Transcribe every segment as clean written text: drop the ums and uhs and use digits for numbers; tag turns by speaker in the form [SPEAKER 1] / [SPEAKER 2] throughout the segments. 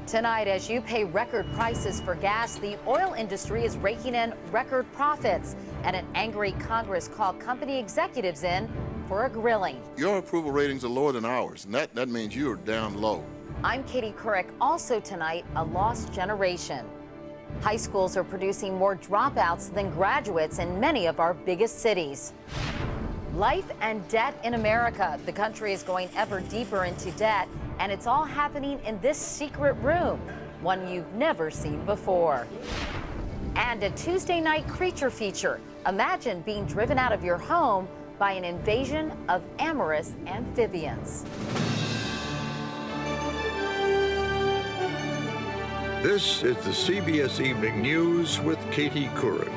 [SPEAKER 1] Tonight, as you pay record prices for gas, the oil industry is raking in record profits. And an angry Congress called company executives in for a grilling.
[SPEAKER 2] Your approval ratings are lower than ours, and that means you're down low.
[SPEAKER 1] I'm Katie Couric. Also tonight, a lost generation. High schools are producing more dropouts than graduates in many of our biggest cities. Life and debt in America. The country is going ever deeper into debt, and it's all happening in this secret room, one you've never seen before. And a Tuesday night creature feature. Imagine being driven out of your home by an invasion of amorous amphibians.
[SPEAKER 3] This is the CBS Evening News with Katie Couric.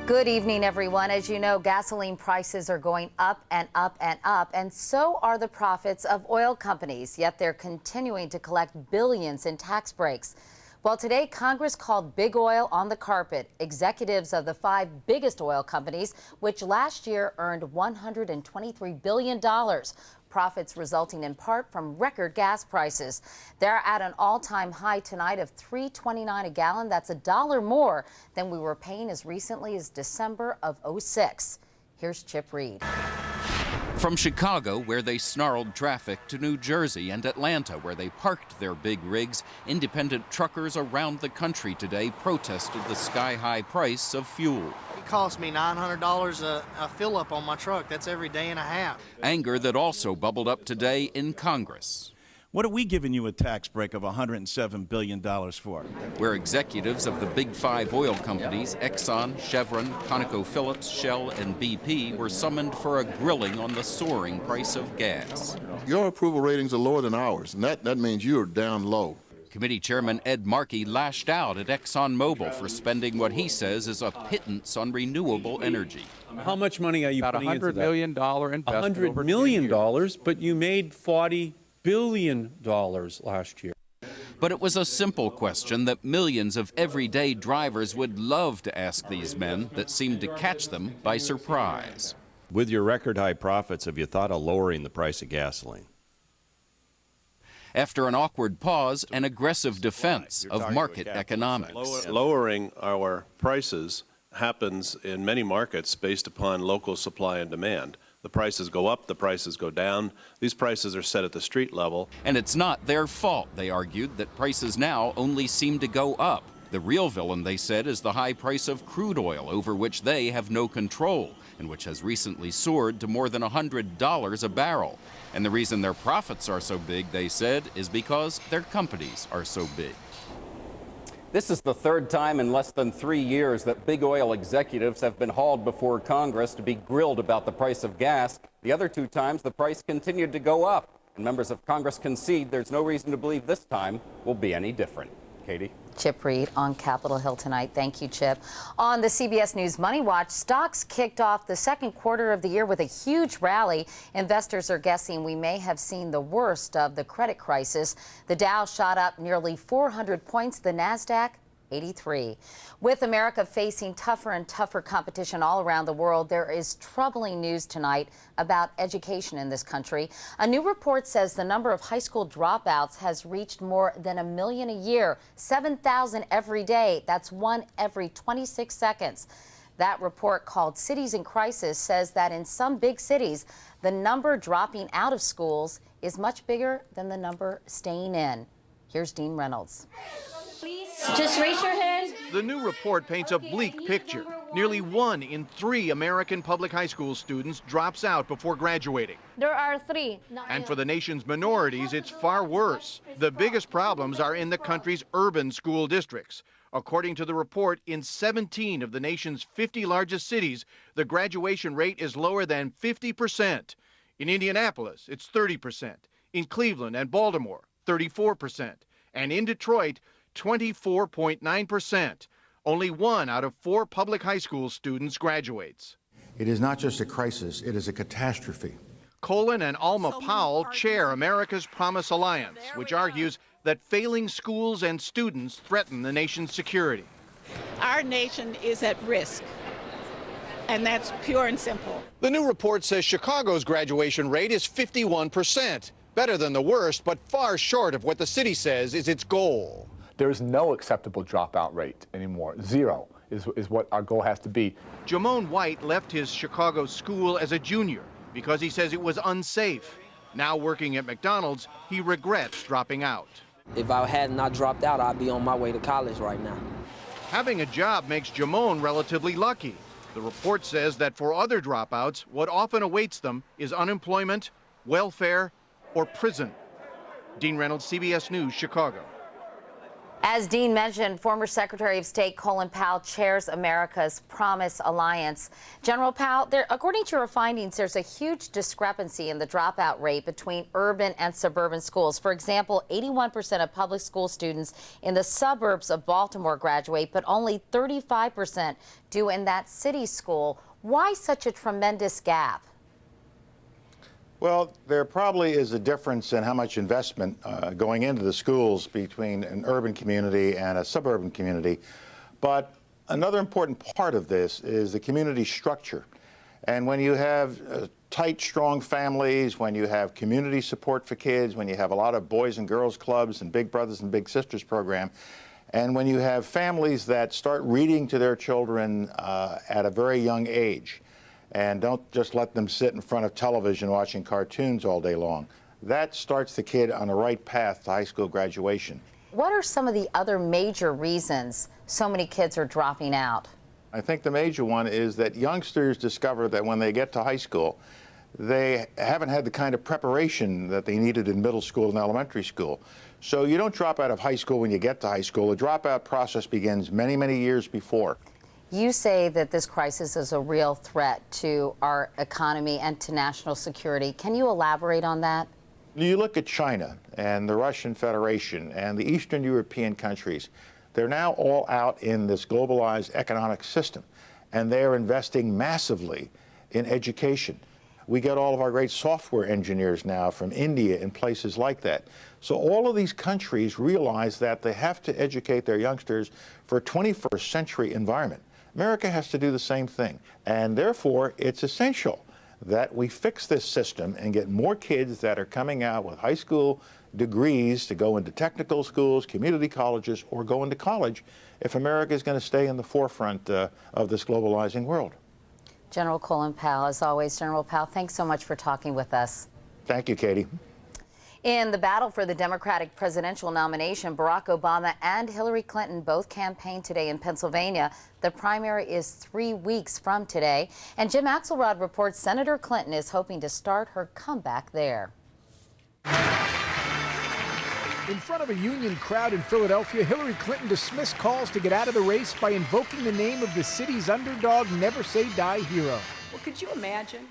[SPEAKER 1] Good evening, everyone. As you know, gasoline prices are going up and up and up, and so are the profits of oil companies, yet they're continuing to collect billions in tax breaks. Well, today, Congress called big oil on the carpet. Executives of the 5 biggest oil companies, which last year earned $123 billion. Profits resulting in part from record gas prices. They're at an all-time high tonight of $3.29 a gallon. That's $1 more than we were paying as recently as December of '06. Here's Chip Reed.
[SPEAKER 4] From Chicago, where they snarled traffic, to New Jersey and Atlanta, where they parked their big rigs, independent truckers around the country today protested the sky-high price of fuel.
[SPEAKER 5] It cost me $900 a fill-up on my truck. That's every day and a half.
[SPEAKER 4] Anger that also bubbled up today in Congress.
[SPEAKER 6] What are we giving you a tax break of $107 billion for?
[SPEAKER 4] Where executives of the big 5 oil companies, Exxon, Chevron, ConocoPhillips, Shell, and BP, were summoned for a grilling on the soaring price of gas.
[SPEAKER 2] Your approval ratings are lower than ours, and that means you're down low.
[SPEAKER 4] Committee Chairman Ed Markey lashed out at ExxonMobil for spending what he says is a pittance on renewable energy.
[SPEAKER 7] How much money are you putting into that?
[SPEAKER 8] About $100 million investment.
[SPEAKER 7] $100 million, but you made $40 billion last year.
[SPEAKER 4] But it was a simple question that millions of everyday drivers would love to ask these men that seemed to catch them by surprise.
[SPEAKER 9] With your record high profits, have you thought of lowering the price of gasoline?
[SPEAKER 4] After an awkward pause, an aggressive defense of market economics.
[SPEAKER 10] Lowering our prices happens in many markets based upon local supply and demand. The prices go up, the prices go down. These prices are set at the street level.
[SPEAKER 4] And it's not their fault, they argued, that prices now only seem to go up. The real villain, they said, is the high price of crude oil, over which they have no control, and which has recently soared to more than $100 a barrel. And the reason their profits are so big, they said, is because their companies are so big.
[SPEAKER 8] This is the 3rd time in less than 3 years that big oil executives have been hauled before Congress to be grilled about the price of gas. The other 2 times, the price continued to go up. And members of Congress concede there's no reason to believe this time will be any different. Katie?
[SPEAKER 1] Chip Reed on Capitol Hill tonight. Thank you, Chip. On the CBS News Money Watch, stocks kicked off the second quarter of the year with a huge rally. Investors are guessing we may have seen the worst of the credit crisis. The Dow shot up nearly 400 points, the Nasdaq 83. With America facing tougher and tougher competition all around the world, there is troubling news tonight about education in this country. A new report says the number of high school dropouts has reached more than 1 million a year, 7,000 every day. That's 1 every 26 seconds. That report, called Cities in Crisis, says that in some big cities, the number dropping out of schools is much bigger than the number staying in. Here's Dean Reynolds.
[SPEAKER 11] Please, just raise your hand.
[SPEAKER 12] The new report paints a bleak picture. Nearly 1 in 3 American public high school students drops out before graduating.
[SPEAKER 11] There are 3.
[SPEAKER 12] And for the nation's minorities, it's far worse. The biggest problems are in the country's urban school districts. According to the report, in 17 of the nation's 50 largest cities, the graduation rate is lower than 50%. In Indianapolis, it's 30%. In Cleveland and Baltimore, 34%. And in Detroit, 24.9%. Only 1 out of 4 public high school students graduates.
[SPEAKER 13] It is not just a crisis, it is a catastrophe.
[SPEAKER 12] Colin and Alma Powell chair America's Promise Alliance, which argues that failing schools and students threaten the nation's security.
[SPEAKER 14] Our nation is at risk, and that's pure and simple.
[SPEAKER 12] The new report says Chicago's graduation rate is 51%.
[SPEAKER 15] Better than the worst, but far short of what the city says is its goal.
[SPEAKER 16] There's no acceptable dropout rate anymore. Zero is what our goal has to be.
[SPEAKER 12] Jamone White left his Chicago school as a junior because he says it was unsafe. Now working at McDonald's, he regrets dropping out.
[SPEAKER 17] If I had not dropped out, I'd be on my way to college right now.
[SPEAKER 12] Having a job makes Jamone relatively lucky. The report says that for other dropouts, what often awaits them is unemployment, welfare, or prison. Dean Reynolds, CBS News, Chicago.
[SPEAKER 1] As Dean mentioned, former Secretary of State Colin Powell chairs America's Promise Alliance. General Powell, according to your findings, there's a huge discrepancy in the dropout rate between urban and suburban schools. For example, 81% of public school students in the suburbs of Baltimore graduate, but only 35% do in that city school. Why such a tremendous gap?
[SPEAKER 13] Well, there probably is a difference in how much investment going into the schools between an urban community and a suburban community. But another important part of this is the community structure. And when you have tight, strong families, when you have community support for kids, when you have a lot of boys and girls clubs and Big Brothers and Big Sisters program, and when you have families that start reading to their children at a very young age, and don't just let them sit in front of television watching cartoons all day long. That starts the kid on the right path to high school graduation.
[SPEAKER 1] What are some of the other major reasons so many kids are dropping out?
[SPEAKER 13] I think the major one is that youngsters discover that when they get to high school, they haven't had the kind of preparation that they needed in middle school and elementary school. So you don't drop out of high school when you get to high school. The dropout process begins many, many years before.
[SPEAKER 1] You say that this crisis is a real threat to our economy and to national security. Can you elaborate on that?
[SPEAKER 13] You look at China and the Russian Federation and the Eastern European countries. They're now all out in this globalized economic system, and they're investing massively in education. We get all of our great software engineers now from India and places like that. So all of these countries realize that they have to educate their youngsters for a 21st century environment. America has to do the same thing, and therefore it's essential that we fix this system and get more kids that are coming out with high school degrees to go into technical schools, community colleges, or go into college if America is going to stay in the forefront of this globalizing world.
[SPEAKER 1] General Colin Powell, as always, General Powell, thanks so much for talking with us.
[SPEAKER 13] Thank you, Katie.
[SPEAKER 1] In the battle for the Democratic presidential nomination, Barack Obama and Hillary Clinton both campaigned today in Pennsylvania. The primary is 3 weeks from today. And Jim Axelrod reports Senator Clinton is hoping to start her comeback there.
[SPEAKER 18] In front of a union crowd in Philadelphia, Hillary Clinton dismissed calls to get out of the race by invoking the name of the city's underdog, Never Say Die hero.
[SPEAKER 19] Well, could you imagine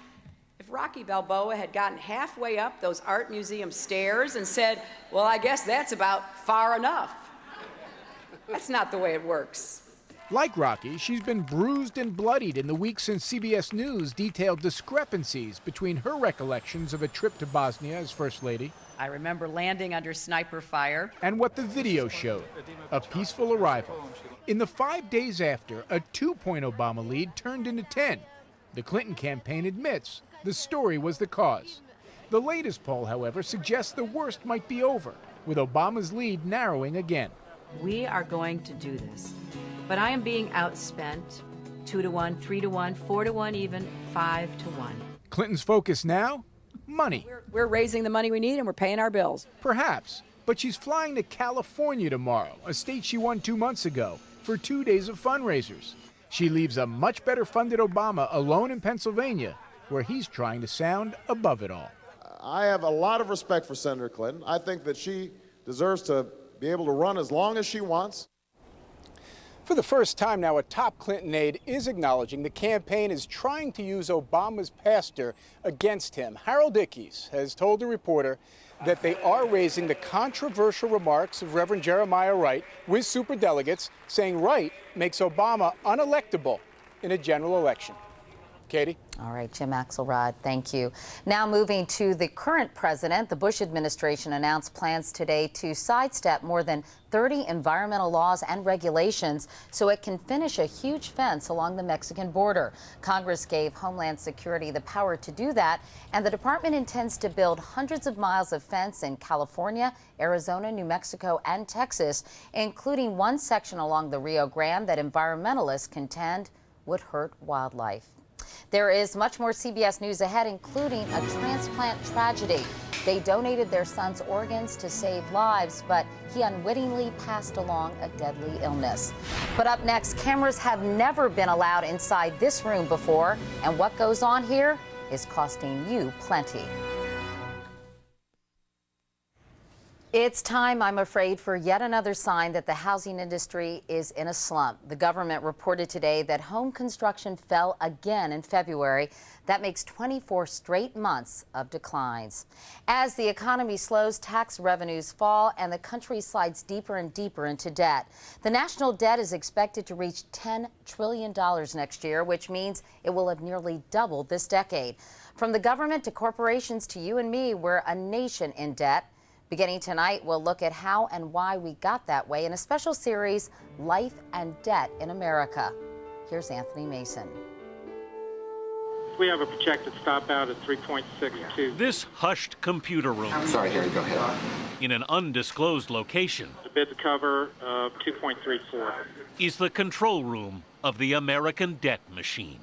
[SPEAKER 19] if Rocky Balboa had gotten halfway up those art museum stairs and said, well, I guess that's about far enough? That's not the way it works.
[SPEAKER 18] Like Rocky, she's been bruised and bloodied in the week since CBS News detailed discrepancies between her recollections of a trip to Bosnia as First Lady.
[SPEAKER 19] I remember landing under sniper fire.
[SPEAKER 18] And what the video showed, a peaceful arrival. In the 5 days after, a 2-point Obama lead turned into 10. The Clinton campaign admits the story was the cause. The latest poll, however, suggests the worst might be over, with Obama's lead narrowing again.
[SPEAKER 20] We are going to do this, but I am being outspent 2 to 1, 3 to 1, 4 to 1, even 5 to 1.
[SPEAKER 18] Clinton's focus now? Money.
[SPEAKER 19] We're raising the money we need and we're paying our bills.
[SPEAKER 18] Perhaps, but she's flying to California tomorrow, a state she won 2 months ago, for 2 days of fundraisers. She leaves a much better funded Obama alone in Pennsylvania, where he's trying to sound above it all.
[SPEAKER 21] I have a lot of respect for Senator Clinton. I think that she deserves to be able to run as long as she wants.
[SPEAKER 18] For the first time now, a top Clinton aide is acknowledging the campaign is trying to use Obama's pastor against him. Harold Ickes has told a reporter that they are raising the controversial remarks of Reverend Jeremiah Wright with superdelegates, saying Wright makes Obama unelectable in a general election.
[SPEAKER 15] Katie?
[SPEAKER 1] All right, Jim Axelrod, thank you. Now moving to the current president, the Bush administration announced plans today to sidestep more than 30 environmental laws and regulations so it can finish a huge fence along the Mexican border. Congress gave Homeland Security the power to do that, and the department intends to build hundreds of miles of fence in California, Arizona, New Mexico, and Texas, including one section along the Rio Grande that environmentalists contend would hurt wildlife. There is much more CBS News ahead, including a transplant tragedy. They donated their son's organs to save lives, but he unwittingly passed along a deadly illness. But up next, cameras have never been allowed inside this room before, and what goes on here is costing you plenty. It's time, I'm afraid, for yet another sign that the housing industry is in a slump. The government reported today that home construction fell again in February. That makes 24 straight months of declines. As the economy slows, tax revenues fall, and the country slides deeper and deeper into debt. The national debt is expected to reach $10 trillion next year, which means it will have nearly doubled this decade. From the government to corporations to you and me, we're a nation in debt. Beginning tonight, we'll look at how and why we got that way in a special series, Life and Debt in America. Here's Anthony Mason.
[SPEAKER 3] We have a projected stop out at 3.62.
[SPEAKER 22] This hushed computer room.
[SPEAKER 23] Sorry, Harry, go ahead.
[SPEAKER 22] In an undisclosed location.
[SPEAKER 3] The bid to cover 2.34.
[SPEAKER 22] Is the control room of the American debt machine.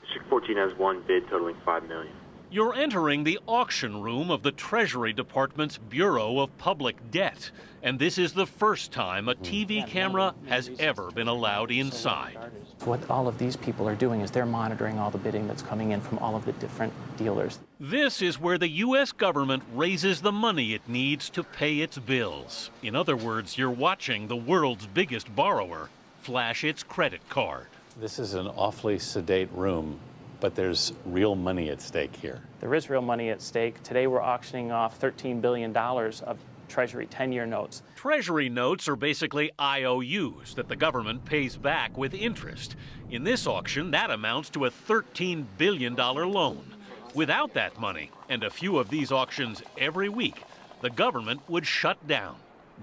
[SPEAKER 23] District 14 has one bid totaling $5 million.
[SPEAKER 22] You're entering the auction room of the Treasury Department's Bureau of Public Debt, and this is the first time a TV camera has ever been allowed inside.
[SPEAKER 24] What all of these people are doing is they're monitoring all the bidding that's coming in from all of the different dealers.
[SPEAKER 22] This is where the U.S. government raises the money it needs to pay its bills. In other words, you're watching the world's biggest borrower flash its credit card.
[SPEAKER 25] This is an awfully sedate room, but there's real money at stake here.
[SPEAKER 24] There is real money at stake. Today we're auctioning off $13 billion of Treasury 10-year notes.
[SPEAKER 22] Treasury notes are basically IOUs that the government pays back with interest. In this auction, that amounts to a $13 billion loan. Without that money, and a few of these auctions every week, the government would shut down.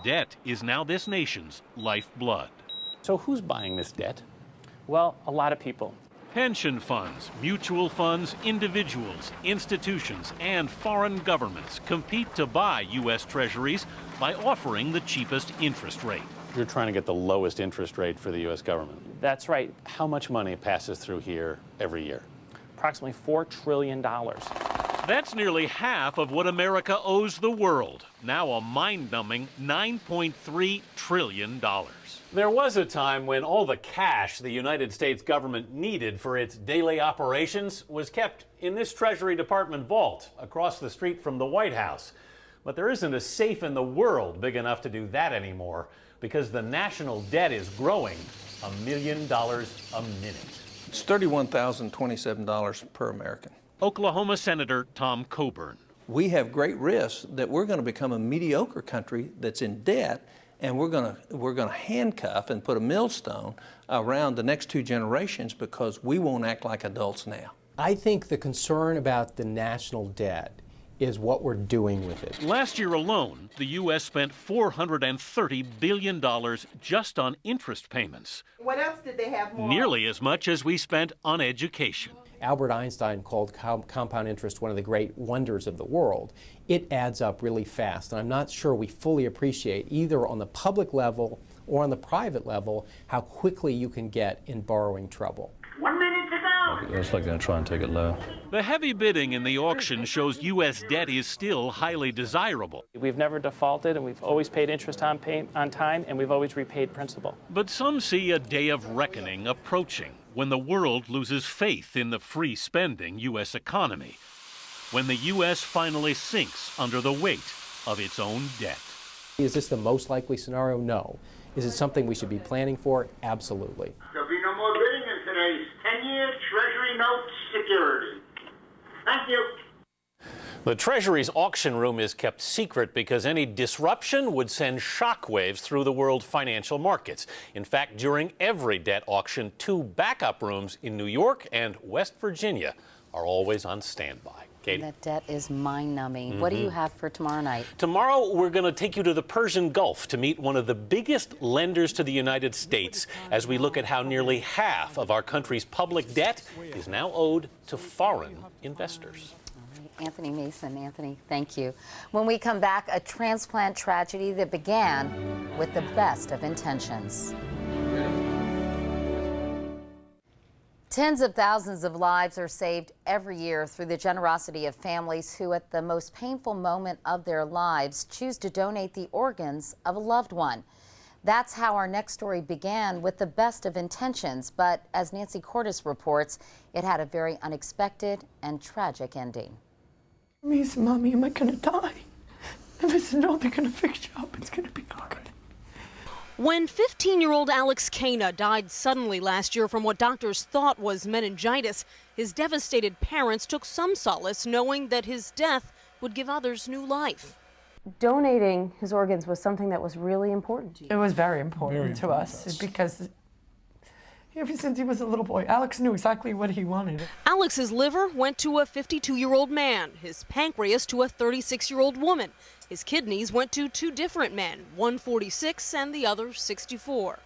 [SPEAKER 22] Debt is now this nation's lifeblood.
[SPEAKER 25] So who's buying this debt?
[SPEAKER 24] Well, a lot of people.
[SPEAKER 22] Pension funds, mutual funds, individuals, institutions, and foreign governments compete to buy U.S. Treasuries by offering the cheapest interest rate.
[SPEAKER 25] You're trying to get the lowest interest rate for the U.S. government.
[SPEAKER 24] That's right.
[SPEAKER 25] How much money passes through here every year?
[SPEAKER 24] Approximately $4 trillion.
[SPEAKER 22] That's nearly half of what America owes the world. Now a mind-numbing $9.3 trillion.
[SPEAKER 25] There was a time when all the cash the United States government needed for its daily operations was kept in this Treasury Department vault across the street from the White House. But there isn't a safe in the world big enough to do that anymore because the national debt is growing $1 million a minute.
[SPEAKER 26] It's $31,027 per American.
[SPEAKER 22] Oklahoma Senator Tom Coburn.
[SPEAKER 26] We have great risks that we're going to become a mediocre country that's in debt, and we're going to handcuff and put a millstone around the next two generations because we won't act like adults now.
[SPEAKER 27] I think the concern about the national debt is what we're doing with it.
[SPEAKER 22] Last year alone, the U.S. spent $430 billion just on interest payments.
[SPEAKER 14] What else did they have more?
[SPEAKER 22] Nearly as much as we spent on education.
[SPEAKER 27] Albert Einstein called compound interest one of the great wonders of the world. It adds up really fast, and I'm not sure we fully appreciate, either on the public level or on the private level, how quickly you can get in borrowing trouble.
[SPEAKER 14] 1 minute to go.
[SPEAKER 25] It looks like they're going to try and take it low.
[SPEAKER 22] The heavy bidding in the auction shows U.S. debt is still highly desirable.
[SPEAKER 24] We've never defaulted, and we've always paid interest on time, and we've always repaid principal.
[SPEAKER 22] But some see a day of reckoning approaching when the world loses faith in the free spending U.S. economy, when the U.S. finally sinks under the weight of its own debt.
[SPEAKER 27] Is this the most likely scenario? No. Is it something we should be planning for? Absolutely.
[SPEAKER 14] There'll be no more bidding in today's 10-year Treasury note security. Thank you.
[SPEAKER 25] The Treasury's auction room is kept secret because any disruption would send shockwaves through the world financial markets. In fact, during every debt auction, 2 backup rooms in New York and West Virginia are always on standby. Katie?
[SPEAKER 1] That debt is mind-numbing. What do you have for tomorrow night?
[SPEAKER 25] Tomorrow, we're going to take you to the Persian Gulf to meet one of the biggest lenders to the United States as we look at how nearly half of our country's public debt is now owed to foreign investors.
[SPEAKER 1] Anthony Mason. Anthony, thank you. When we come back, a transplant tragedy that began with the best of intentions. Tens of thousands of lives are saved every year through the generosity of families who, at the most painful moment of their lives, choose to donate the organs of a loved one. That's how our next story began, with the best of intentions. But as Nancy Cordes reports, it had a very unexpected and tragic ending.
[SPEAKER 2] He said, "Mommy, am I going to die?" And I said, "No, they're going to fix you up. It's going to be good."
[SPEAKER 4] When 15-year-old Alex Kana died suddenly last year from what doctors thought was meningitis, his devastated parents took some solace knowing that his death would give others new life.
[SPEAKER 5] Donating his organs was something that was really important to you.
[SPEAKER 2] It was very important to us because ever since he was a little boy, Alex knew exactly what he wanted.
[SPEAKER 4] Alex's liver went to a 52-year-old man, his pancreas to a 36-year-old woman. His kidneys went to 2 different men, one 46 and the other 64.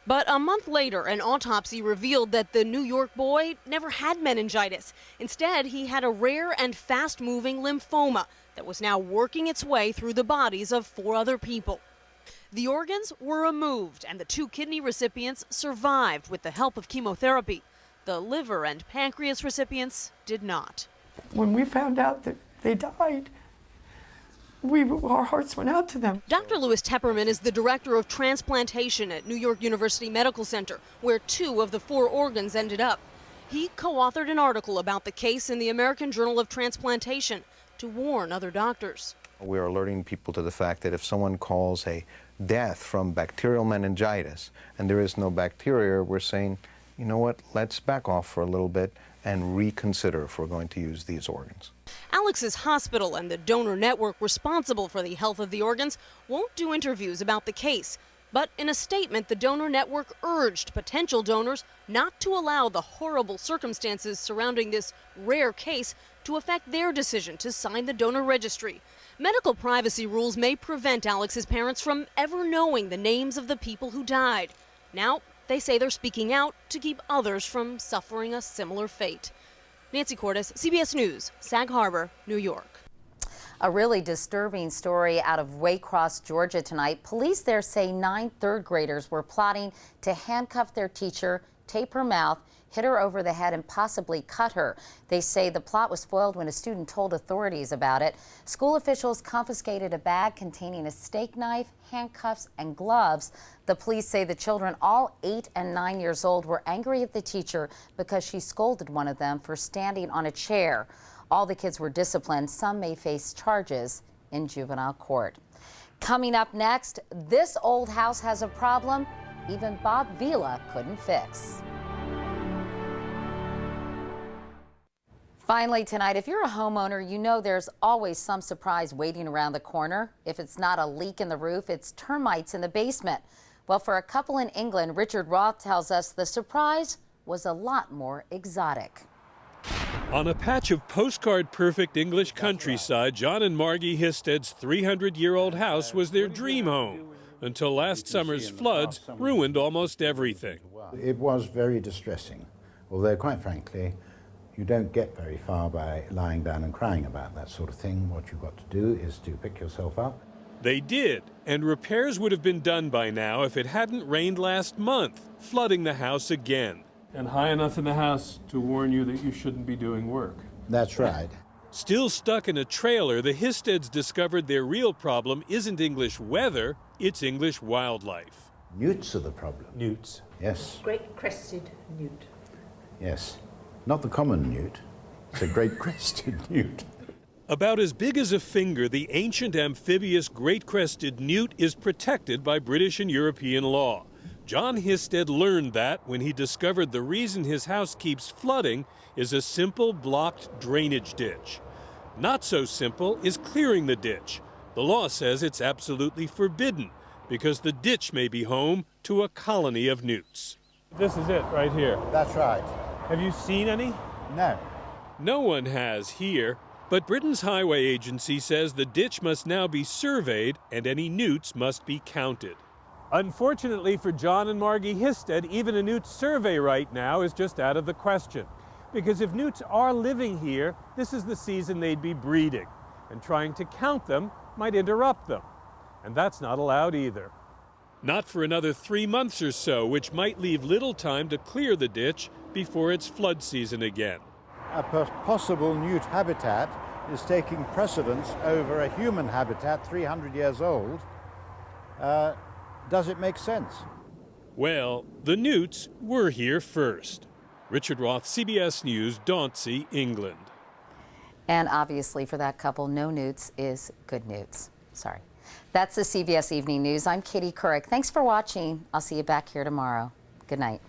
[SPEAKER 4] But a month later, an autopsy revealed that the New York boy never had meningitis. Instead, he had a rare and fast-moving lymphoma that was now working its way through the bodies of 4 other people. The organs were removed, and the 2 kidney recipients survived with the help of chemotherapy. The liver and pancreas recipients did not.
[SPEAKER 2] When we found out that they died, our hearts went out to them.
[SPEAKER 4] Dr. Louis Tepperman is the director of transplantation at New York University Medical Center, where 2 of the 4 organs ended up. He co-authored an article about the case in the American Journal of Transplantation to warn other doctors.
[SPEAKER 6] We are alerting people to the fact that if someone calls a death from bacterial meningitis and there is no bacteria, we're saying, you know what, let's back off for a little bit and reconsider if we're going to use these organs.
[SPEAKER 4] Alex's hospital and the donor network responsible for the health of the organs won't do interviews about the case. But in a statement, the donor network urged potential donors not to allow the horrible circumstances surrounding this rare case to affect their decision to sign the donor registry. Medical privacy rules may prevent Alex's parents from ever knowing the names of the people who died. Now, they say they're speaking out to keep others from suffering a similar fate. Nancy Cordes, CBS News, Sag Harbor, New York.
[SPEAKER 1] A really disturbing story out of Waycross, Georgia tonight. Police there say 9 third graders were plotting to handcuff their teacher, tape her mouth, hit her over the head, and possibly cut her. They say the plot was foiled when a student told authorities about it. School officials confiscated a bag containing a steak knife, handcuffs, and gloves. The police say the children, all 8 and 9 years old, were angry at the teacher because she scolded one of them for standing on a chair. All the kids were disciplined. Some may face charges in juvenile court. Coming up next, this old house has a problem even Bob Vila couldn't fix. Finally tonight, if you're a homeowner, you know there's always some surprise waiting around the corner. If it's not a leak in the roof, it's termites in the basement. Well, for a couple in England, Richard Roth tells us the surprise was a lot more exotic.
[SPEAKER 7] On a patch of postcard-perfect English countryside, John and Margie Histed's 300-year-old house was their dream home until last summer's floods ruined almost everything.
[SPEAKER 9] It was very distressing, although quite frankly, you don't get very far by lying down and crying about that sort of thing. What you've got to do is to pick yourself up.
[SPEAKER 7] They did, and repairs would have been done by now if it hadn't rained last month, flooding the house again.
[SPEAKER 10] And high enough in the house to warn you that you shouldn't be doing work.
[SPEAKER 9] That's right.
[SPEAKER 7] Still stuck in a trailer, the Histeds discovered their real problem isn't English weather, it's English wildlife.
[SPEAKER 9] Newts are the problem.
[SPEAKER 10] Newts.
[SPEAKER 9] Yes.
[SPEAKER 28] Great crested newt.
[SPEAKER 9] Yes. Not the common newt. It's a great crested newt.
[SPEAKER 7] About as big as a finger, the ancient amphibious great-crested newt is protected by British and European law. John Histed learned that when he discovered the reason his house keeps flooding is a simple blocked drainage ditch. Not so simple is clearing the ditch. The law says it's absolutely forbidden because the ditch may be home to a colony of newts.
[SPEAKER 10] This is it right here.
[SPEAKER 9] That's right.
[SPEAKER 10] Have you seen any?
[SPEAKER 9] No.
[SPEAKER 7] No one has here, but Britain's highway agency says the ditch must now be surveyed and any newts must be counted.
[SPEAKER 10] Unfortunately for John and Margie Histed, even a newt survey right now is just out of the question. Because if newts are living here, this is the season they'd be breeding, and trying to count them might interrupt them. And that's not allowed either.
[SPEAKER 7] Not for another 3 months or so, which might leave little time to clear the ditch before it's flood season again.
[SPEAKER 9] A possible newt habitat is taking precedence over a human habitat 300 years old. Does it make sense?
[SPEAKER 7] Well, the newts were here first. Richard Roth, CBS News, Dauncey, England.
[SPEAKER 1] And obviously for that couple, no newts is good newts. Sorry. That's the CBS Evening News. I'm Katie Couric. Thanks for watching. I'll see you back here tomorrow. Good night.